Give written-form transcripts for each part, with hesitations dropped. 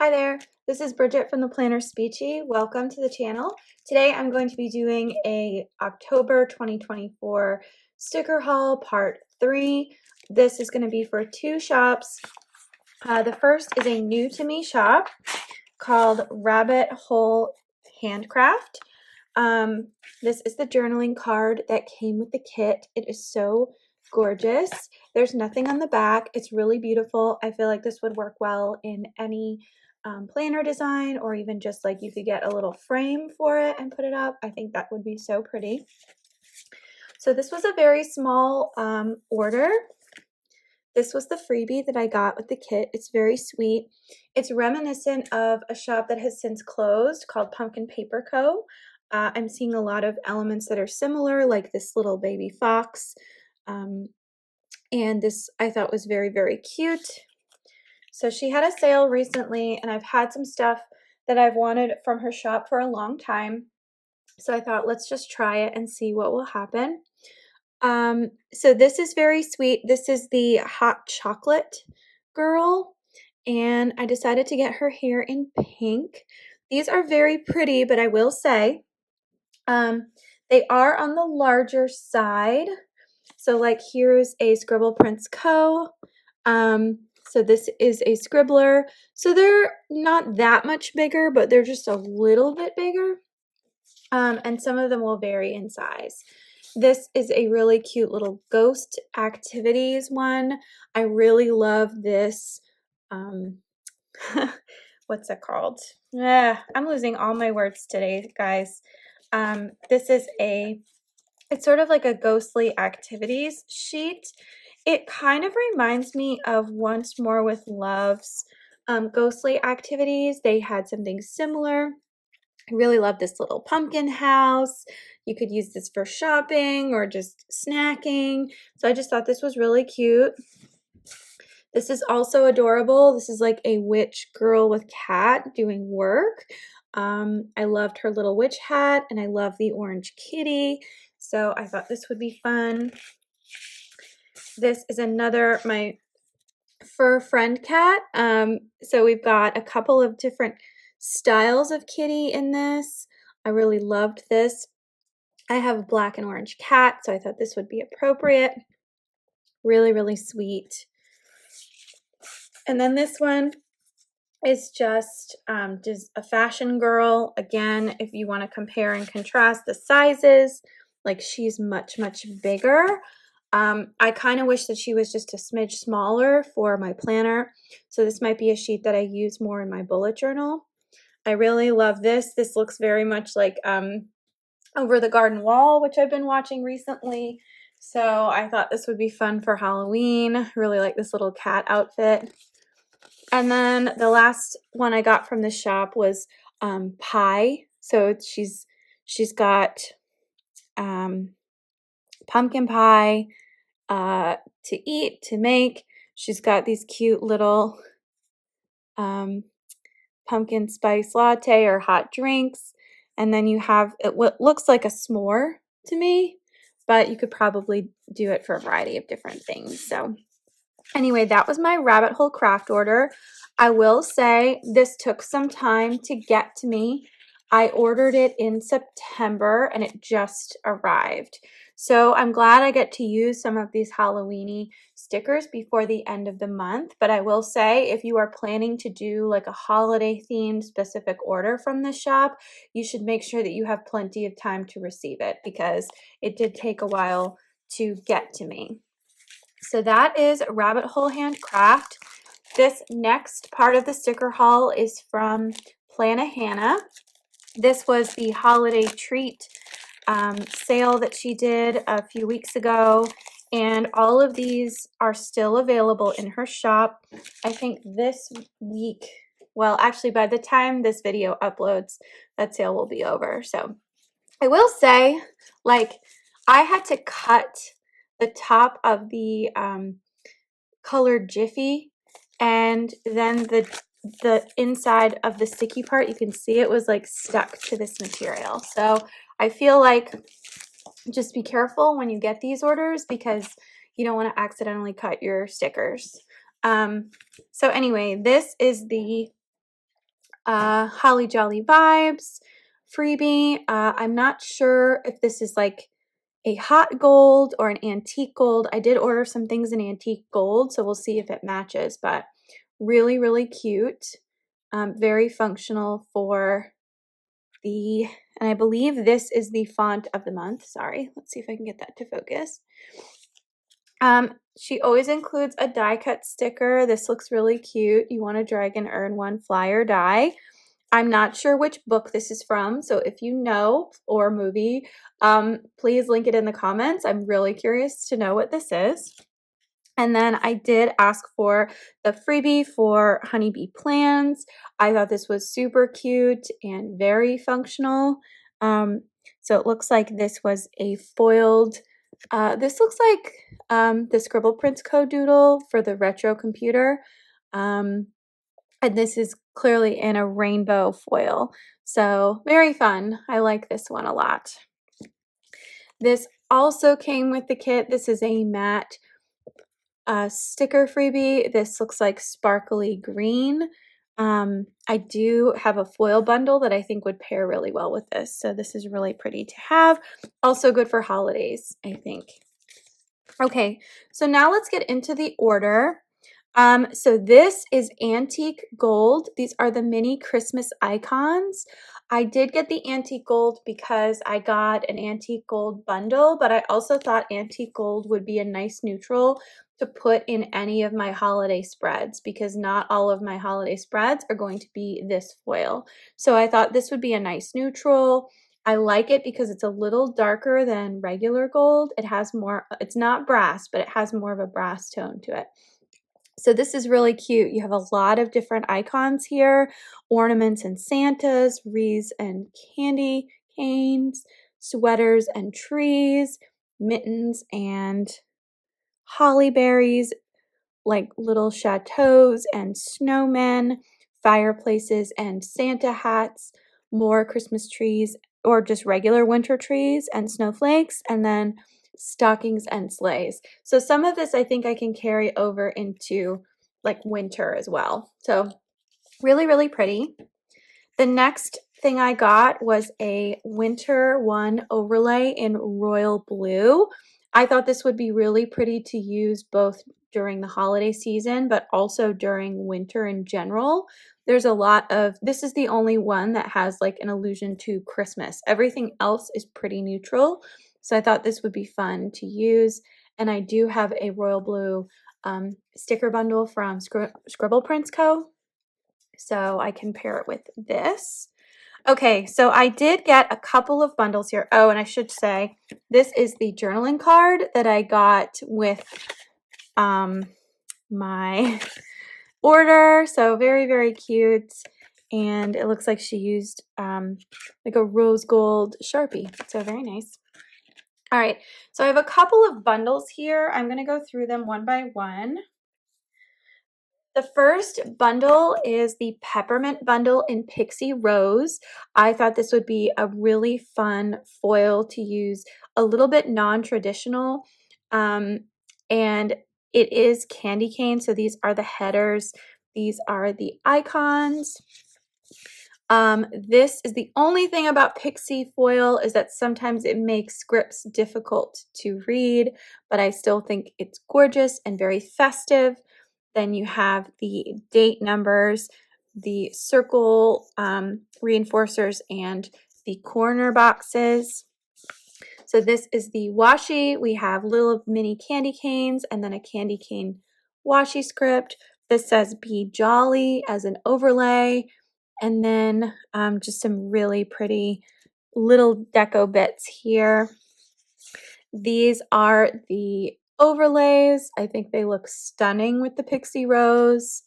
Hi there, this is Bridget from the PlannerSpeechie. Welcome to the channel. Today I'm going to be doing a October 2024 sticker haul part 3. This is going to be for two shops. The first is a new to me shop called RabbitHoleHandCraft. This is the journaling card that came with the kit. It is so gorgeous. There's nothing on the back. It's really beautiful. I feel like this would work well in any planner design, or even just like you could get a little frame for it and put it up. I think that would be so pretty. So this was a very small order. This was the freebie that I got with the kit. It's very sweet. It's reminiscent of a shop that has since closed called Pumpkin Paper Co. I'm seeing a lot of elements that are similar, like this little baby fox. And this I thought was very, very cute. So she had a sale recently, and I've had some stuff that I've wanted from her shop for a long time. So I thought, let's just try it and see what will happen. So this is very sweet. This is the hot chocolate girl, and I decided to get her hair in pink. These are very pretty, but I will say, they are on the larger side. So like here's a Scribble Prints Co. So this is a Scribbler. So they're not that much bigger, but they're just a little bit bigger. And some of them will vary in size. This is a really cute little ghost activities one. I really love this. What's it called? I'm losing all my words today, guys. This is it's sort of like a ghostly activities sheet. It kind of reminds me of Once More with Love's ghostly activities. They had something similar. I really love this little pumpkin house. You could use this for shopping or just snacking. So I just thought this was really cute. This is also adorable. This is like a witch girl with cat doing work. I loved her little witch hat, and I love the orange kitty. So I thought this would be fun. This is my fur friend cat. So we've got a couple of different styles of kitty in this. I really loved this. I have a black and orange cat, so I thought this would be appropriate. Really, really sweet. And then this one is just a fashion girl. Again, if you want to compare and contrast the sizes, like she's much, much bigger. I kind of wish that she was just a smidge smaller for my planner. So this might be a sheet that I use more in my bullet journal. I really love this. This looks very much like Over the Garden Wall, which I've been watching recently. So I thought this would be fun for Halloween. I really like this little cat outfit. And then the last one I got from the shop was pie. So she's got pumpkin pie to eat, to make. She's got these cute little pumpkin spice latte or hot drinks. And then you have what looks like a s'more to me, but you could probably do it for a variety of different things. So anyway, that was my rabbit hole craft order. I will say this took some time to get to me. I ordered it in September and it just arrived. So I'm glad I get to use some of these Halloween-y stickers before the end of the month. But I will say, if you are planning to do like a holiday themed specific order from this shop, you should make sure that you have plenty of time to receive it, because it did take a while to get to me. So that is Rabbit Hole Handcraft. This next part of the sticker haul is from Planna. This was the holiday treat sale that she did a few weeks ago, and all of these are still available in her shop. I think this week, well, actually by the time this video uploads, that sale will be over. So I will say, like, I had to cut the top of the colored Jiffy, and then the inside of the sticky part, you can see it was like stuck to this material. So I feel like just be careful when you get these orders, because you don't want to accidentally cut your stickers. So anyway, this is the Holly Jolly Vibes freebie. I'm not sure if this is like a hot gold or an antique gold. I did order some things in antique gold, so we'll see if it matches, but really, really cute. Very functional for the, and I believe this is the font of the month. Sorry, let's see if I can get that to focus. She always includes a die cut sticker. This looks really cute. You want to drag and earn one flyer die. I'm not sure which book this is from, so if you know, or movie, please link it in the comments. I'm really curious to know what this is. And then I did ask for the freebie for Honeybee Plans. I thought this was super cute and very functional. So it looks like this was a foiled, this looks like the Scribble Prints code doodle for the retro computer. And this is clearly in a rainbow foil. So very fun. I like this one a lot. This also came with the kit. This is a matte sticker freebie. This looks like sparkly green. I do have a foil bundle that I think would pair really well with this. So this is really pretty to have. Also good for holidays, I think. Okay, so now let's get into the order. So this is antique gold. These are the mini Christmas icons. I did get the antique gold because I got an antique gold bundle, but I also thought antique gold would be a nice neutral to put in any of my holiday spreads because not all of my holiday spreads are going to be this foil. So I thought this would be a nice neutral. I like it because it's a little darker than regular gold. It has more, it's not brass, but it has more of a brass tone to it. So this is really cute. You have a lot of different icons here, ornaments and Santas, wreaths and candy canes, sweaters and trees, mittens and holly berries, like little chateaus and snowmen, fireplaces and Santa hats, more Christmas trees or just regular winter trees and snowflakes, and then stockings and sleighs. So some of this I think I can carry over into like winter as well. So really, really pretty. The next thing I got was a winter one overlay in royal blue. I thought this would be really pretty to use both during the holiday season, but also during winter in general. There's a lot of, this is the only one that has like an allusion to Christmas. Everything else is pretty neutral. So I thought this would be fun to use. And I do have a royal blue sticker bundle from Scribble Prints Co. So I can pair it with this. Okay, so I did get a couple of bundles here. Oh, and I should say, this is the journaling card that I got with my order. So very, very cute. And it looks like she used like a rose gold Sharpie. So very nice. All right, so I have a couple of bundles here. I'm going to go through them one by one. The first bundle is the Peppermint Bundle in Pixie Rose. I thought this would be a really fun foil to use, a little bit non-traditional, and it is candy cane. So these are the headers. These are the icons. This is the only thing about Pixie foil is that sometimes it makes scripts difficult to read, but I still think it's gorgeous and very festive. Then you have the date numbers, the circle reinforcers, and the corner boxes. So this is the washi. We have little mini candy canes and then a candy cane washi script. This says Be Jolly as an overlay. And then just some really pretty little deco bits here. These are the overlays. I think they look stunning with the Pixie Rose.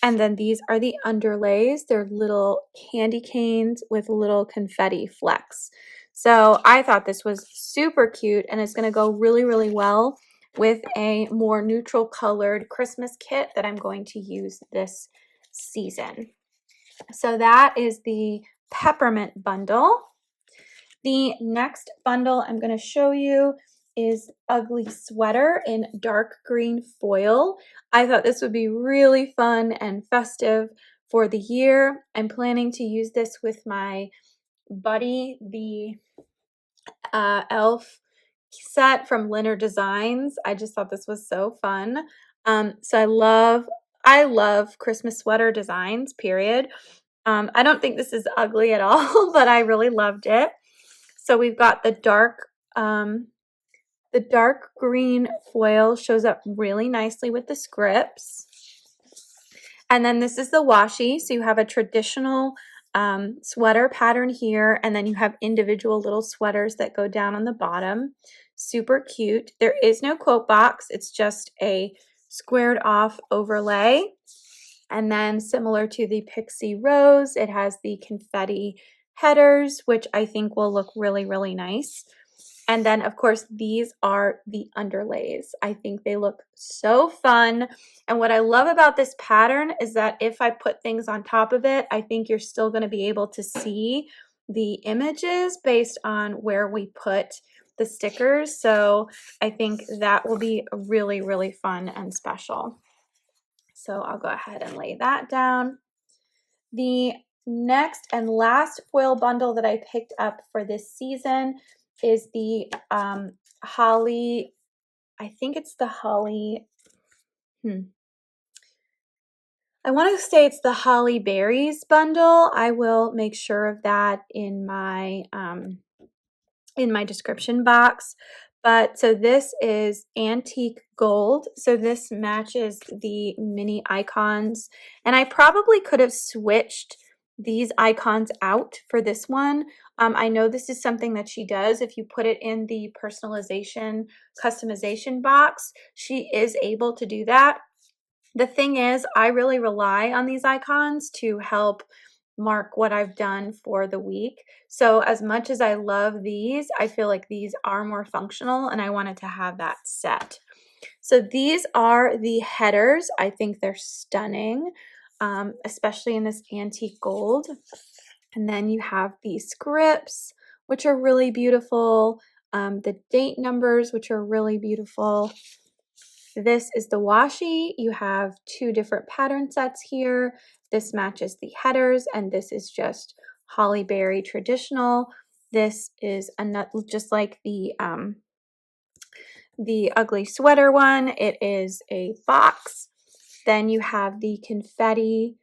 And then these are the underlays. They're little candy canes with little confetti flecks. So I thought this was super cute and it's going to go really, really well with a more neutral colored Christmas kit that I'm going to use this season. So that is the Peppermint Bundle. The next bundle I'm going to show you is Ugly Sweater in dark green foil. I thought this would be really fun and festive for the year. I'm planning to use this with my buddy, the elf set from Leonard Designs. I just thought this was so fun. So I love Christmas sweater designs, period. I don't think this is ugly at all, but I really loved it. So we've got the dark green foil shows up really nicely with the scripts. And then this is the washi. So you have a traditional sweater pattern here, and then you have individual little sweaters that go down on the bottom. Super cute. There is no quote box. It's just a squared off overlay. And then similar to the Pixie Rose, it has the confetti headers, which I think will look really, really nice. And then, of course, these are the underlays. I think they look so fun. And what I love about this pattern is that if I put things on top of it, I think you're still going to be able to see the images based on where we put the stickers. So I think that will be really, really fun and special. So I'll go ahead and lay that down. The next and last foil bundle that I picked up for this season is the holly, I think it's the holly, I want to say it's the holly berries bundle. I will make sure of that in my description box. But so this is antique gold. So this matches the mini icons. And I probably could have switched these icons out for this one. I know this is something that she does. If you put it in the personalization customization box, she is able to do that. The thing is, I really rely on these icons to help mark what I've done for the week. So as much as I love these, I feel like these are more functional and I wanted to have that set. So these are the headers. I think they're stunning, especially in this antique gold. And then you have the scripts, which are really beautiful. The date numbers, which are really beautiful. This is the washi. You have two different pattern sets here. This matches the headers, and this is just holly berry traditional. This is just like the ugly sweater one. It is a box. Then you have the confetti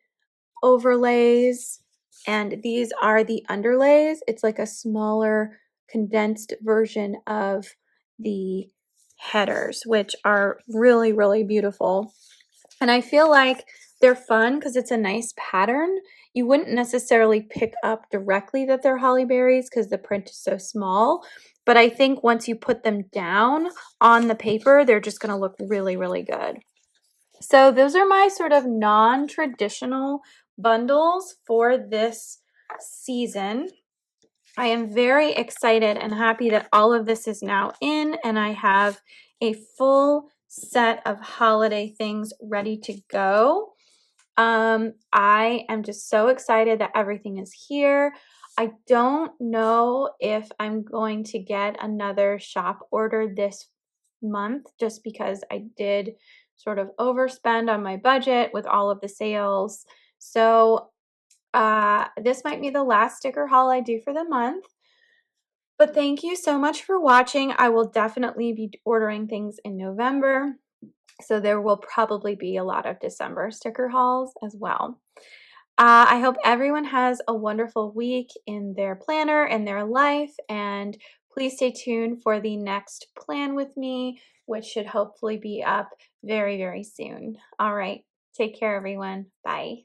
overlays, and these are the underlays. It's like a smaller condensed version of the headers, which are really, really beautiful. And I feel like they're fun because it's a nice pattern. You wouldn't necessarily pick up directly that they're holly berries because the print is so small. But I think once you put them down on the paper, they're just going to look really, really good. So those are my sort of non-traditional bundles for this season. I am very excited and happy that all of this is now in, and I have a full set of holiday things ready to go. I am just so excited that everything is here. I don't know if I'm going to get another shop order this month just because I did sort of overspend on my budget with all of the sales. So this might be the last sticker haul I do for the month. But thank you so much for watching. I will definitely be ordering things in November. So there will probably be a lot of December sticker hauls as well. I hope everyone has a wonderful week in their planner and their life. And please stay tuned for the next Plan With Me, which should hopefully be up very, very soon. All right. Take care, everyone. Bye.